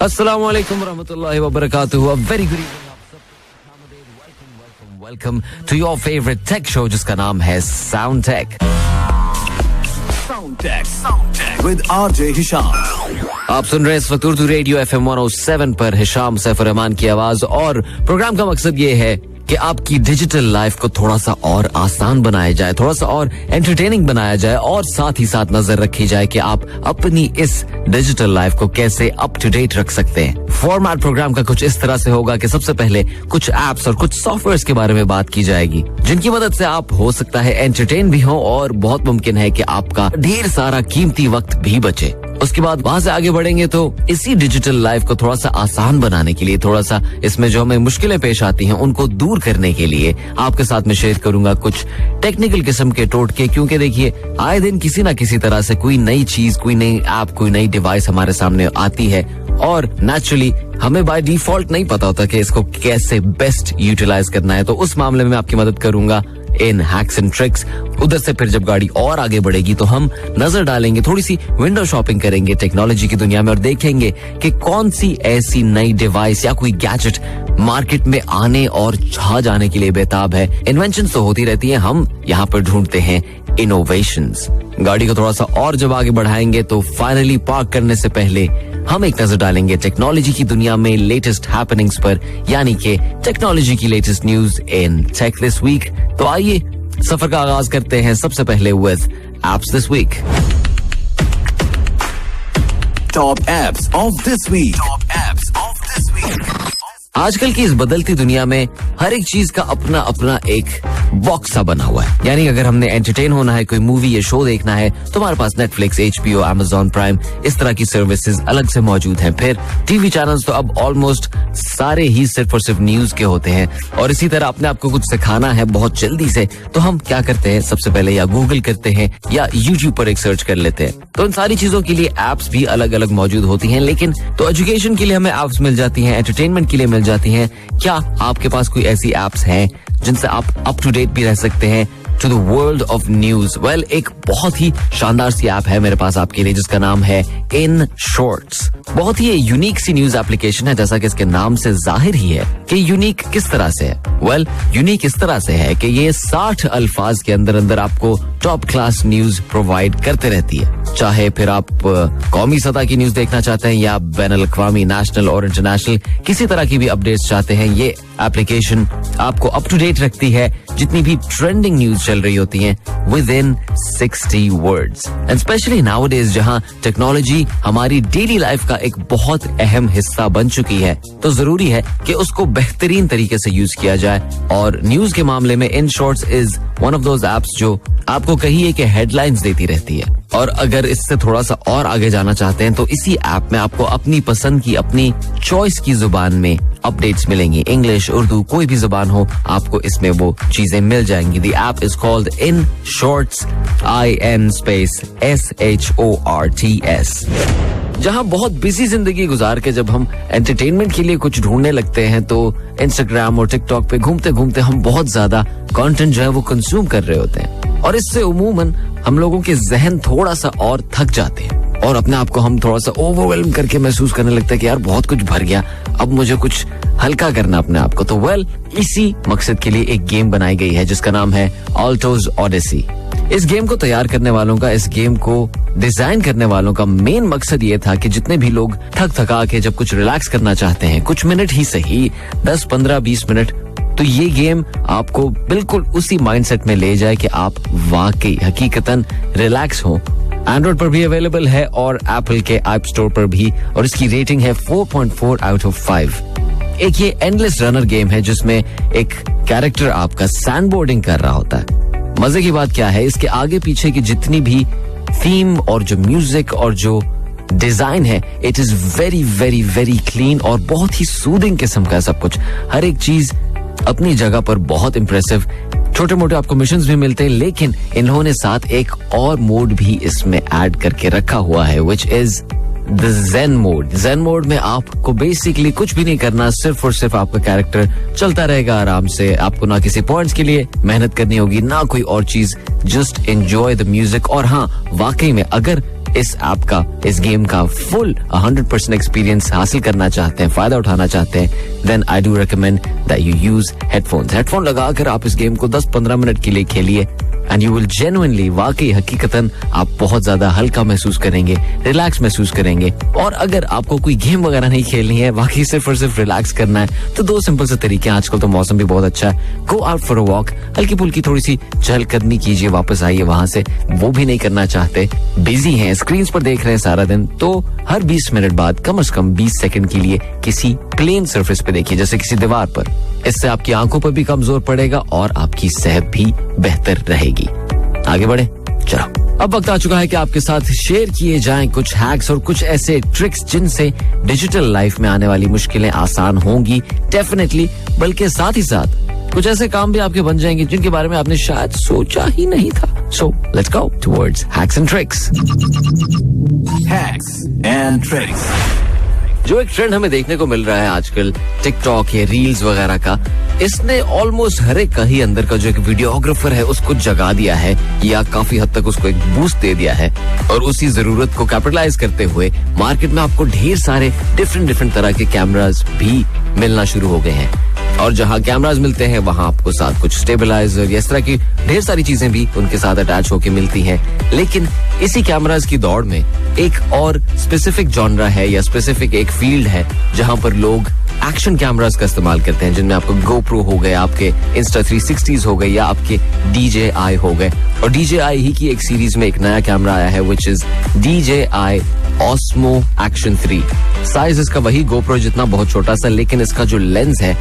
अस्सलाम वालेकुम रहमतुल्लाहि व बरकातुहू। A very good evening आप सब। Welcome to your favorite tech show जिसका नाम है Sound Tech with RJ Hisham. आप सुन रहे हैं इस वक्त उर्दू रेडियो FM 107 पर हिशाम सैफ रहमान की आवाज और प्रोग्राम का मकसद ये है कि आपकी डिजिटल लाइफ को थोड़ा सा और आसान बनाया जाए, थोड़ा सा और एंटरटेनिंग बनाया जाए और साथ ही साथ नजर रखी जाए कि आप अपनी इस डिजिटल लाइफ को कैसे अप टू डेट रख सकते हैं। फॉर्मेट प्रोग्राम का कुछ इस तरह से होगा कि सबसे पहले कुछ एप्स और कुछ सॉफ्टवेयर्स के बारे में बात की जाएगी जिनकी मदद से आप हो सकता है एंटरटेन भी हो और बहुत मुमकिन है कि आपका ढेर सारा कीमती वक्त भी बचे। उसके बाद वहां से आगे बढ़ेंगे तो इसी डिजिटल लाइफ को थोड़ा सा आसान बनाने के लिए, थोड़ा सा इसमें जो हमें मुश्किलें पेश आती हैं उनको दूर करने के लिए आपके साथ में शेयर करूंगा कुछ टेक्निकल किस्म के टोटके, क्योंकि देखिए आए दिन किसी ना किसी तरह से कोई नई चीज, कोई नई ऐप, कोई नई डिवाइस हमारे सामने आती है और नेचुरली हमें बाय डिफॉल्ट नहीं पता होता कि इसको कैसे बेस्ट यूटिलाइज करना है। तो उस मामले में मैं आपकी मदद करूंगा इन हैक्स एंड ट्रिक्स। उधर से फिर जब गाड़ी और आगे बढ़ेगी तो हम नजर डालेंगे, थोड़ी सी विंडो शॉपिंग करेंगे टेक्नोलॉजी की दुनिया में और देखेंगे कि कौन सी ऐसी नई डिवाइस या कोई गैजेट मार्केट में आने और छा जाने के लिए बेताब है। इन्वेंशंस तो होती रहती हैं, हम यहाँ पर ढूंढते हैं इनोवेशंस। गाड़ी को थोड़ा सा और जब आगे बढ़ाएंगे तो फाइनली पार्क करने से पहले हम एक नजर डालेंगे टेक्नोलॉजी की दुनिया में लेटेस्ट हैपनिंग्स पर, यानी कि टेक्नोलॉजी की latest news in tech this week. तो आइए सफर का आगाज करते हैं सबसे पहले with apps this week. Top apps of this week. आजकल की इस बदलती दुनिया में हर एक चीज का अपना अपना एक बॉक्स सा बना हुआ है। यानी अगर हमने एंटरटेन होना है, कोई मूवी या शो देखना है तो हमारे पास नेटफ्लिक्स, HBO, Amazon प्राइम, इस तरह की सर्विसेज अलग से मौजूद हैं। फिर टीवी चैनल्स तो अब ऑलमोस्ट सारे ही सिर्फ और सिर्फ न्यूज के होते हैं। और इसी तरह अपने आप को कुछ सिखाना है बहुत जल्दी से तो हम क्या करते हैं, सबसे पहले या गूगल करते हैं या यूट्यूब पर एक सर्च कर लेते हैं। तो इन सारी चीजों के लिए एप्स भी अलग अलग मौजूद होती हैं। लेकिन तो एजुकेशन के लिए हमें एप्स मिल जाती हैं, एंटरटेनमेंट के लिए मिल जाती हैं। क्या आपके पास कोई ऐसी एप्स हैं जिनसे आप अप टू डेट भी रह सकते हैं to the world of news? Well, एक बहुत ही शानदार सी ऐप है मेरे पास आपके लिए जिसका नाम है इन शॉर्ट्स। बहुत ही यूनिक सी न्यूज एप्लीकेशन है, जैसा कि इसके नाम से जाहिर ही है कि यूनिक किस तरह से है। वेल, यूनिक इस तरह से है कि ये 60 अल्फाज के अंदर अंदर आपको टॉप क्लास न्यूज प्रोवाइड करते रहती है। चाहे फिर आप कौमी सतह की न्यूज देखना चाहते हैं या बैनुल अक़वामी, नेशनल और इंटरनेशनल किसी तरह की भी अपडेट्स चाहते हैं, ये एप्लीकेशन आपको अप टू डेट रखती है जितनी भी ट्रेंडिंग न्यूज चल रही होती हैं with in 60 words. And specially nowadays जहां टेक्नोलॉजी हमारी डेली लाइफ का एक बहुत अहम हिस्सा बन चुकी है, तो जरूरी है कि उसको बेहतरीन तरीके से यूज किया जाए। और न्यूज के मामले में in shorts is one of those apps जो आपको कहिए कि हेडलाइंस देती रहती है। और अगर इससे थोड़ा सा और आगे जाना चाहते हैं तो इसी ऐप में आपको अपनी पसंद की, अपनी चॉइस की जुबान में अपडेट्स मिलेंगी। इंग्लिश, उर्दू, कोई भी जुबान हो आपको इसमें वो चीजें मिल जाएंगी। The app is called in shorts, IN SHORTS। जहां बहुत बिजी जिंदगी गुजार के जब हम एंटरटेनमेंट के लिए कुछ ढूंढने लगते हैं तो इंस्टाग्राम और टिकटॉक पे घूमते घूमते हम बहुत ज्यादा कंटेंट जो है वो कंज्यूम कर रहे होते हैं और इससे उमूमन हम लोगों के जहन थोड़ा सा और थक जाते हैं और अपने आप को हम थोड़ा सा ओवरवेल्म करके महसूस करने लगता है कि यार बहुत कुछ भर गया, अब मुझे कुछ हल्का करना अपने आप को। तो वेल, इसी मकसद के लिए एक गेम बनाई गई है जिसका नाम है ऑल्टोज ओडिसी। इस गेम को तैयार करने वालों का, इस गेम को डिजाइन करने वालों का मेन मकसद ये था कि जितने भी लोग थक थका के जब कुछ रिलैक्स करना चाहते हैं, कुछ मिनट ही सही, 10, 15, 20 मिनट, तो ये गेम आपको बिल्कुल उसी माइंडसेट में ले जाए कि आप वाकई हकीकतन रिलैक्स हो। एंड्रॉइड पर भी अवेलेबल है और एप्पल के ऐप स्टोर पर भी, और इसकी रेटिंग है 4.4 आउट ऑफ 5। एक ये एंडलेस रनर गेम है जिसमें एक कैरेक्टर आपका सैंडबोर्डिंग कर रहा होता है। मजे की बात क्या है, इसके आगे पीछे की जितनी भी थीम और जो म्यूजिक और जो डिजाइन है, it is very very very clean और बहुत ही सूदिंग किस्म का सब कुछ। हर एक चीज अपनी जगह पर बहुत इंप्रेसिव। छोटे मोटे आपको मिशंस भी मिलते हैं, लेकिन इन्होंने साथ एक और मोड भी इसमें ऐड करके रखा हुआ है, which is the zen mode. Zen mode में आपको बेसिकली कुछ भी नहीं करना, सिर्फ और सिर्फ आपका कैरेक्टर चलता रहेगा आराम से। आपको ना किसी पॉइंट्स के लिए मेहनत करनी होगी, ना कोई और चीज, जस्ट एंजॉय द म्यूजिक। और हाँ, वाकई में अगर इस ऐप का, इस गेम का फुल 100% एक्सपीरियंस हासिल करना चाहते हैं, फायदा उठाना चाहते हैं, then I do recommend that you use headphones. Headphone लगाकर आप इस गेम को 10-15 मिनट के लिए खेलिए एंड यू विल जेन्युइनली, वाकई हकीकतन आप बहुत ज्यादा हल्का महसूस करेंगे, रिलैक्स महसूस करेंगे. और अगर आपको कोई गेम वगैरह नहीं खेलनी है, बाकी सिर्फ और सिर्फ रिलैक्स करना है, तो 2 सिंपल से तरीके हैं. आजकल तो मौसम भी बहुत अच्छा है. Go out for a walk, हल्की फुल्की थोड़ी सी चहलकदमी कीजिए, वापस आइए वहां से. वो भी नहीं करना चाहते, बिजी हैं, स्क्रीन पर देख रहे हैं सारा दिन, तो हर 20 मिनट बाद कम से कम 20 सेकंड के लिए किसी प्लेन सरफेस पे देखिए, जैसे किसी दीवार पर. इससे आपकी आंखों पर भी कम जोर पड़ेगा और आपकी सेहत भी बेहतर रहेगी. आगे बढ़े, चलो. अब वक्त आ चुका है कि आपके साथ शेयर किए जाएं कुछ हैक्स और कुछ ऐसे ट्रिक्स जिनसे डिजिटल लाइफ में आने वाली मुश्किलें आसान होंगी, डेफिनेटली. बल्कि साथ ही साथ कुछ ऐसे काम भी आपके बन जाएंगे जिनके बारे में आपने शायद सोचा ही नहीं था. So let's go towards hacks and tricks. Hacks and tricks. जो एक ट्रेंड हमें देखने को मिल रहा है आजकल, टिकटॉक या रील्स वगैरह का, इसने ऑलमोस्ट हर एक का ही अंदर का जो एक वीडियोग्राफर है उसको जगा दिया है या काफी हद तक उसको एक बूस्ट दे दिया है. और उसी जरूरत को कैपिटलाइज करते हुए मार्केट में आपको ढेर सारे डिफरेंट तरह के कैमरास भी मिलना शुरू हो गए हैं. और जहां कैमरास मिलते हैं वहां आपको साथ कुछ स्टेबलाइजर या इस तरह की ढेर सारी चीजें भी उनके साथ अटैच होके मिलती हैं. लेकिन इसी कैमरास की दौड़ में एक और स्पेसिफिक जॉनरा है या स्पेसिफिक एक फील्ड है जहां पर लोग एक्शन कैमरास का इस्तेमाल करते हैं, जिनमें आपको GoPro हो गए, आपके Insta360s हो गए या आपके DJI हो गए. और DJI ही की एक सीरीज में एक नया कैमरा आया है which is DJI Osmo Action 3. Size इसका वही GoPro जितना, बहुत छोटा सा, लेकिन इसका जो लेंस है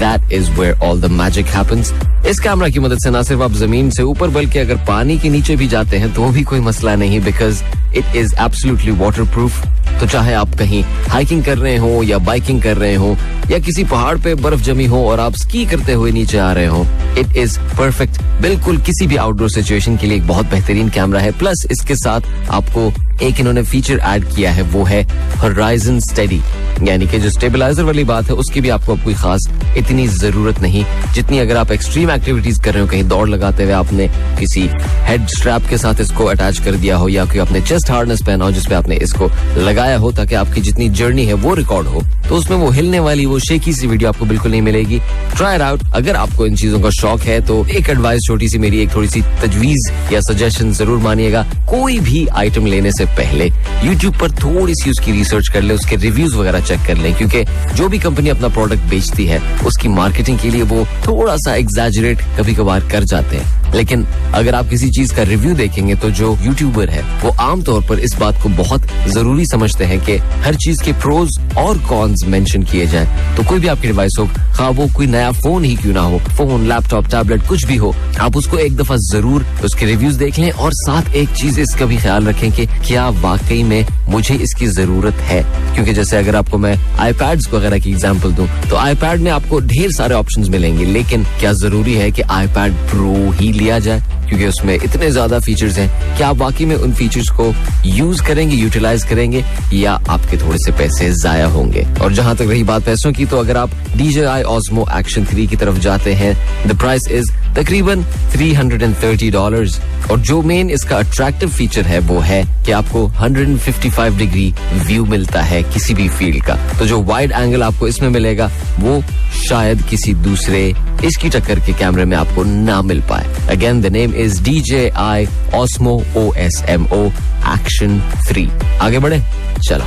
that is where all the magic happens. इस कैमरा की मदद से ना सिर्फ आप जमीन से ऊपर बल्कि अगर पानी के नीचे भी जाते हैं तो भी कोई मसला नहीं, because it is absolutely waterproof. तो चाहे आप कहीं हाइकिंग कर रहे हो या बाइकिंग कर रहे हो या किसी पहाड़ पे बर्फ जमी हो और आप स्की करते हुए नीचे आ रहे हो, इट इज परफेक्ट. बिल्कुल किसी भी आउटडोर सिचुएशन के लिए एक बहुत बेहतरीन कैमरा है. प्लस इसके साथ आपको एक इन्होंने फीचर ऐड किया है, वो है होराइजन स्टेडी, यानी कि जो स्टेबलाइजर वाली बात है उसकी भी आपको कोई खास इतनी जरूरत नहीं जितनी अगर आप एक्सट्रीम एक्टिविटीज कर रहे हो, कहीं दौड़ लगाते हुए आपने किसी हेड स्ट्रैप के साथ इसको अटैच कर दिया हो या कोई आपने चेस्ट हार्नेस पहना हो जिसपे आपने इसको लगाया हो ताकि आपकी जितनी जर्नी है वो रिकॉर्ड हो, तो उसमें वो हिलने वाली वो शेकी सी वीडियो आपको बिल्कुल नहीं मिलेगी. Try it out. अगर आपको इन चीजों का शौक है तो एक एडवाइस छोटी सी मेरी, एक थोड़ी सी तजवीज या सजेशन जरूर मानिएगा. कोई भी आइटम लेने से पहले YouTube पर थोड़ी सी उसकी रिसर्च कर ले, उसके रिव्यूज वगैरह चेक कर ले, क्योंकि जो भी कंपनी अपना प्रोडक्ट बेचती है उसकी मार्केटिंग के लिए वो थोड़ा सा एग्जैजरेट कभी कभार कर जाते हैं. लेकिन अगर आप किसी चीज का रिव्यू देखेंगे तो जो यूट्यूबर है वो आमतौर पर इस बात को बहुत जरूरी समझते हैं कि हर चीज के प्रोज और कॉन्स मेंशन किए जाएं. तो कोई भी आपकी डिवाइस हो, हाँ वो कोई नया फोन ही क्यों ना हो, फोन, लैपटॉप, टैबलेट, कुछ भी हो, आप उसको एक दफा जरूर उसके रिव्यूज देख लें. और साथ एक चीज इसका भी ख्याल रखें कि क्या वाकई में मुझे इसकी जरूरत है. क्योंकि जैसे अगर आपको मैं आईपैड्स वगैरह की एग्जांपल दूं तो आईपैड में आपको ढेर सारे ऑप्शंस मिलेंगे, लेकिन क्या जरूरी है कि आईपैड प्रो ही लिया जाए क्योंकि उसमें इतने ज्यादा फीचर्स हैं? क्या आप वाकई में उन फीचर्स को यूज करेंगे, यूटिलाइज करेंगे, या आपके थोड़े से पैसे जाया होंगे? और जहां तक रही बात पैसों की, तो अगर आप DJI Osmo Action 3 की तरफ जाते हैं, द प्राइस इज तकरीबन $330. और जो मेन इसका अट्रैक्टिव फीचर है वो है कि आपको 155 डिग्री व्यू मिलता है किसी भी फील्ड का. तो जो वाइड एंगल आपको इसमें मिलेगा वो शायद किसी दूसरे इसकी टक्कर के कैमरे में आपको ना मिल पाए. Again the name is DJI Osmo OSMO Action 3. आगे बढ़े, चलो.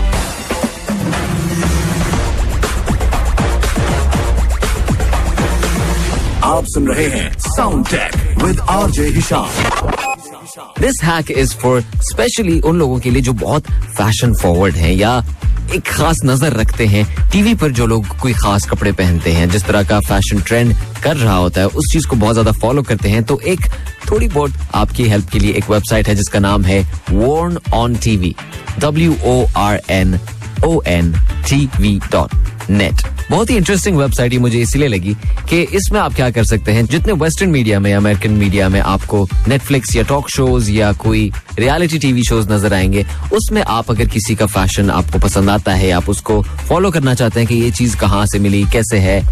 आप सुन रहे हैं sound tech with RJ Hisham. This hack is for specially उन लोगों के लिए जो बहुत फैशन फॉरवर्ड हैं या एक खास नजर रखते हैं टीवी पर. जो लोग कोई खास कपड़े पहनते हैं, जिस तरह का फैशन ट्रेंड कर रहा होता है उस चीज को बहुत ज्यादा फॉलो करते हैं. तो एक थोड़ी बहुत आपकी हेल्प के लिए एक वेबसाइट है जिसका नाम है Worn On TV, WORNONTV.net. बहुत ही इंटरेस्टिंग वेबसाइट ही मुझे इसलिए लगी कि इसमें आप क्या कर सकते हैं, जितने वेस्टर्न मीडिया में, अमेरिकन मीडिया में आपको नेटफ्लिक्स या टॉक शोज या कोई रियलिटी टीवी शोज नजर आएंगे, उसमें आप अगर किसी का फैशन आपको पसंद आता है, आप उसको फॉलो करना चाहते हैं कि ये चीज कहाँ से मिली, कैसे है,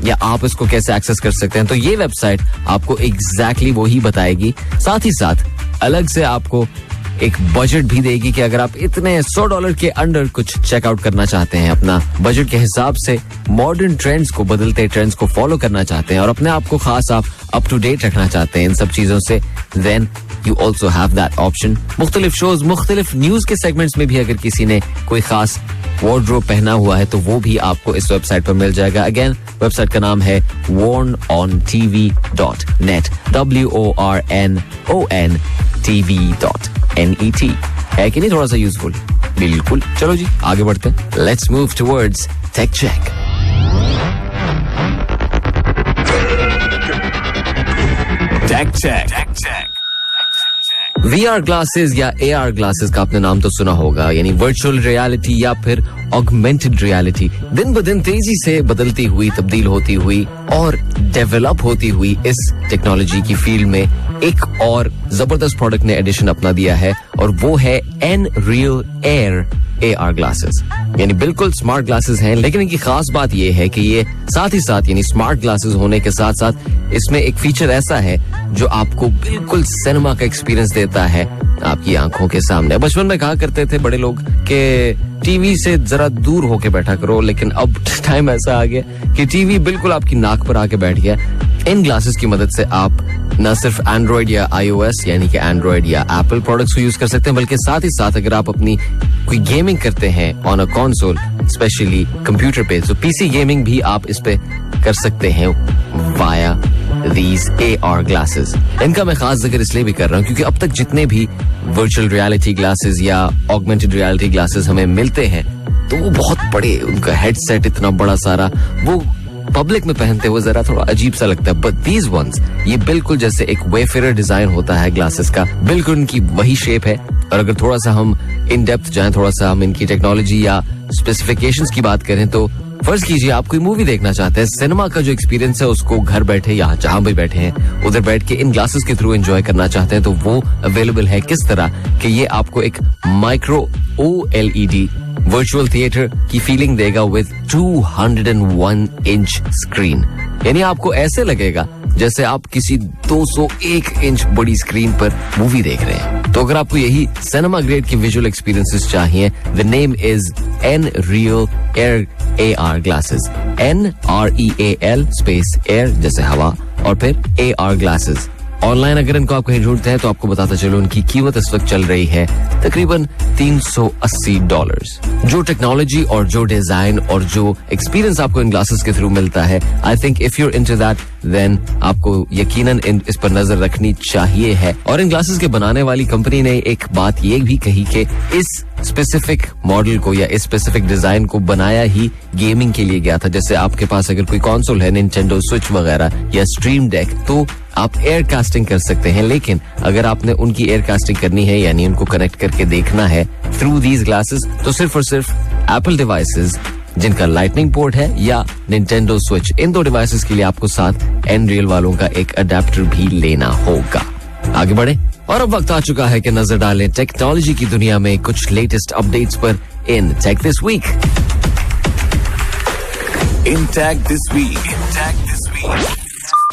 या आप इसको कैसे एक्सेस कर सकते हैं, तो ये वेबसाइट आपको एग्जैक्टली वो ही बताएगी. साथ ही साथ अलग से आपको एक बजट भी देगी कि अगर आप इतने $100 के अंडर कुछ चेकआउट करना चाहते हैं, अपना बजट के हिसाब से मॉडर्न ट्रेंड्स को, बदलते ट्रेंड्स को फॉलो करना चाहते हैं और अपने आप को खास आप अप टू डेट रखना चाहते हैं इन सब चीजों से, then you also have that option. मुख्तलिफ शोज, मुख्तलिफ न्यूज के सेगमेंट्स में भी अगर किसी ने कोई खास वार्डरोब पहना हुआ है तो वो भी आपको इस वेबसाइट पर मिल जाएगा. अगेन वेबसाइट का नाम है warnontv.net. WORNONTV.net. है कि नहीं थोड़ा सा यूजफुल? बिल्कुल. चलो जी आगे बढ़ते हैं. Let's move towards Tech Check. Tech Check. VR glasses या AR ग्लासेस का आपने नाम तो सुना होगा, यानी वर्चुअल रियलिटी या फिर ऑगमेंटेड रियलिटी. दिन ब दिन तेजी से बदलती हुई, तब्दील होती हुई और डेवलप होती हुई इस टेक्नोलॉजी की फील्ड में एक और जबरदस्त प्रोडक्ट ने एडिशन अपना दिया है और वो है Nreal Air AR ग्लासेस. यानी बिल्कुल स्मार्ट ग्लासेस हैं, लेकिन इनकी खास बात ये है कि ये साथ ही साथ, यानी स्मार्ट ग्लासेस होने के साथ साथ इसमें एक फीचर ऐसा है जो आपको बिल्कुल सिनेमा का एक्सपीरियंस देता है आपकी आंखों के सामने. बचपन में कहा करते थे बड़े लोग कि टीवी से जरा दूर होके बैठा करो, लेकिन अब टाइम ऐसा आ गया कि टीवी बिल्कुल आपकी नाक पर आके बैठ गया. इन ग्लासेस की मदद से आप न सिर्फ एंड्रॉइड या iOS यानी कि एंड्रॉइड या एप्पल प्रोडक्ट्स को यूज कर सकते हैं, बल्कि साथ ही साथ अगर आप अपनी कोई गेमिंग करते हैं on a console, specially computer पे, तो पीसी गेमिंग भी आप इस पे कर सकते हैं वाया these AR glasses. इनका मैं खास जिक्र इसलिए भी कर रहा हूँ क्योंकि अब तक जितने भी वर्चुअल रियलिटी ग्लासेस या ऑगमेंटेड रियलिटी ग्लासेस हमें मिलते हैं तो वो बहुत बड़े, उनका हेडसेट इतना बड़ा सारा, वो पब्लिक में पहनते हुए जरा थोड़ा अजीब सा लगता है. बट दीज वंस, ये बिल्कुल जैसे एक वेफेयर डिजाइन होता है ग्लासेस का, बिल्कुल इनकी वही शेप है. और अगर थोड़ा सा हम इन डेप्थ जाएं, थोड़ा सा हम इनकी टेक्नोलॉजी या स्पेसिफिकेशंस की बात करें तो फर्ज कीजिए आप कोई मूवी देखना चाहते हैं, सिनेमा का जो एक्सपीरियंस है उसको घर बैठे या जहां भी बैठे हैं उधर बैठ के इन ग्लासेस के थ्रू एंजॉय करना चाहते हैं तो वो अवेलेबल है. किस तरह कि ये आपको एक माइक्रो OLED वर्चुअल थिएटर की फीलिंग देगा विद 201 इंच स्क्रीन. यानी आपको ऐसे लगेगा जैसे आप किसी 201 इंच बड़ी स्क्रीन पर मूवी देख रहे हैं. तो अगर आपको यही सिनेमा ग्रेड की विजुअल एक्सपीरियंसेस चाहिए, the name is Nreal Air AR glasses. NREAL space air जैसे हवा और फिर AR ग्लासेस. ऑनलाइन अगर इनको आप कहीं ढूंढते हैं तो आपको बताता चलो उनकी कीमत इस वक्त चल रही है तकरीबन $380. जो टेक्नोलॉजी और जो डिजाइन और जो एक्सपीरियंस आपको इन ग्लासेस के थ्रू मिलता है, I think if you're into that then आपको यकीनन इस पर नजर रखनी चाहिए है. और इन ग्लासेस के बनाने वाली कंपनी ने एक बात ये भी कही कि इस स्पेसिफिक मॉडल को या इस स्पेसिफिक डिजाइन को बनाया ही गेमिंग के लिए गया था. जैसे आपके पास अगर कोई कंसोल है, निंटेंडो स्विच वगैरह या स्ट्रीम डेक, तो आप एयर कास्टिंग कर सकते हैं. लेकिन अगर आपने उनकी एयर कास्टिंग करनी है यानी उनको कनेक्ट करके देखना है थ्रू दीज ग्लासेस, तो सिर्फ और सिर्फ एप्पल डिवाइसेस जिनका लाइटनिंग पोर्ट है या निंटेंडो स्विच, इन दो डिवाइसेस के लिए आपको साथ Nreal वालों का एक अडेप्टर भी लेना होगा. आगे बढ़े और अब वक्त आ चुका है कि नजर डालें टेक्नोलॉजी की दुनिया में कुछ लेटेस्ट अपडेट्स पर in tech this week. In Tech This Week.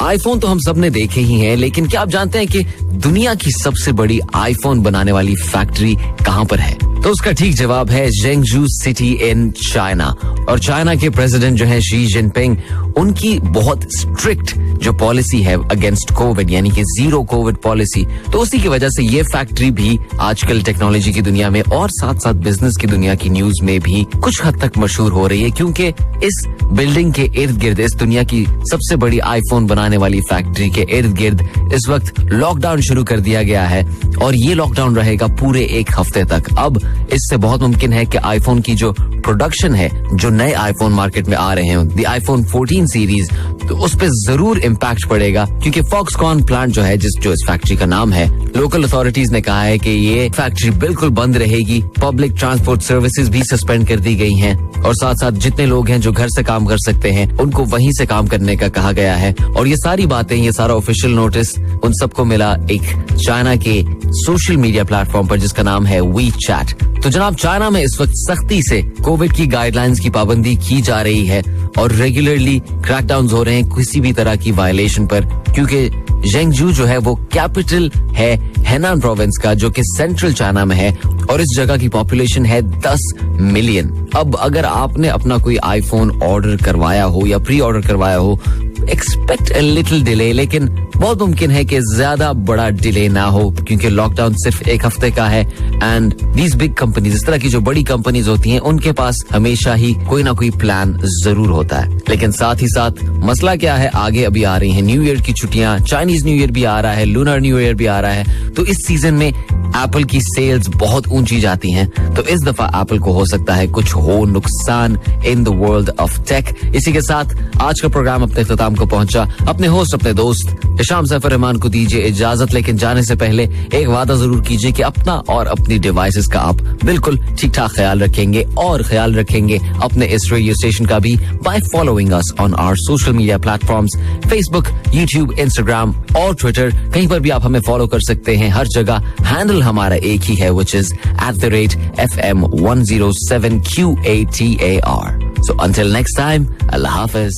IPhone तो हम सब ने देखे ही हैं, लेकिन क्या आप जानते हैं कि दुनिया की सबसे बड़ी आईफोन बनाने वाली फैक्ट्री कहां पर है? तो उसका ठीक जवाब है जेंगजू सिटी इन चाइना. और चाइना के प्रेसिडेंट जो है शी जिनपिंग, उनकी बहुत स्ट्रिक्ट जो पॉलिसी है अगेंस्ट कोविड, यानी कि जीरो कोविड पॉलिसी, तो उसी की वजह से ये फैक्ट्री भी आजकल टेक्नोलॉजी की दुनिया में और साथ साथ बिजनेस की दुनिया की न्यूज में भी कुछ हद तक मशहूर हो रही है, क्योंकि इस बिल्डिंग के इर्द गिर्द, इस दुनिया की सबसे बड़ी आईफोन बनाने वाली फैक्ट्री के इर्द गिर्द इस वक्त लॉकडाउन शुरू कर दिया गया है और ये लॉकडाउन रहेगा पूरे 1 हफ्ते तक. अब इससे बहुत मुमकिन है कि आईफोन की जो प्रोडक्शन है, जो नए आईफोन मार्केट में आ रहे हैं, द आईफोन 14 सीरीज, तो उस पर जरूर इम्पैक्ट पड़ेगा, क्योंकि फॉक्सकॉन प्लांट जो है, जो इस फैक्ट्री का नाम है, लोकल अथॉरिटीज ने कहा है कि ये फैक्ट्री बिल्कुल बंद रहेगी. पब्लिक ट्रांसपोर्ट सर्विसेज भी सस्पेंड कर दी गई हैं और साथ साथ जितने लोग हैं जो घर से काम कर सकते हैं उनको वहीं से काम करने का कहा गया है. और ये सारी बातें, ये सारा ऑफिशियल नोटिस उन सबको मिला एक चाइना के सोशल मीडिया प्लेटफॉर्म पर जिसका नाम है WeChat. तो जनाब, चाइना में इस वक्त सख्ती से कोविड की गाइडलाइंस की पाबंदी की जा रही है और रेगुलरली क्रैकडाउन्स हो रहे हैं किसी भी तरह की वायलेशन पर, क्योंकि ज़ेंगजू जो है वो कैपिटल है हेनान प्रोविंस का, जो कि सेंट्रल चाइना में है और इस जगह की पॉपुलेशन है 10 मिलियन। अब अगर आपने अपना कोई आईफोन ऑर्डर करवाया हो या प्री ऑर्डर करवाया हो, एक्सपेक्ट अ लिटिल डिले, लेकिन बहुत मुमकिन है कि ज्यादा बड़ा डिले ना हो, क्योंकि लॉकडाउन सिर्फ एक हफ्ते का है एंड दीज बिग कंपनीज, इस तरह की जो बड़ी कंपनीज होती हैं, उनके पास हमेशा ही कोई ना कोई प्लान जरूर होता है। लेकिन साथ ही साथ मसला क्या है, आगे अभी आ रही है न्यू ईयर की छुट्टियां, चाइनीज न्यू ईयर भी आ रहा है, लूनर न्यू ईयर भी आ रहा है, तो इस सीजन में एप्पल की सेल्स बहुत ऊंची जाती हैं। तो इस दफा एप्पल को हो सकता है कुछ हो नुकसान in the world of tech. इसी के साथ आज का प्रोग्राम अपने इख्तिताम को पहुंचा। अपने होस्ट, अपने दोस्त हिशाम सैफर रहमान को दीजिए इजाजत, लेकिन जाने से पहले एक वादा जरूर कीजिए कि अपना और अपनी डिवाइसेस का आप बिल्कुल ठीक ठाक ख्याल रखेंगे और ख्याल रखेंगे अपने इस रेडियो स्टेशन का भी by following us on our social media platforms, Facebook, YouTube, Instagram और ट्विटर। कहीं पर भी आप हमें फॉलो कर सकते हैं। हर जगह हैंडल हमारा एक ही है, which is @FM107QATAR. So until next time, Allah Hafiz.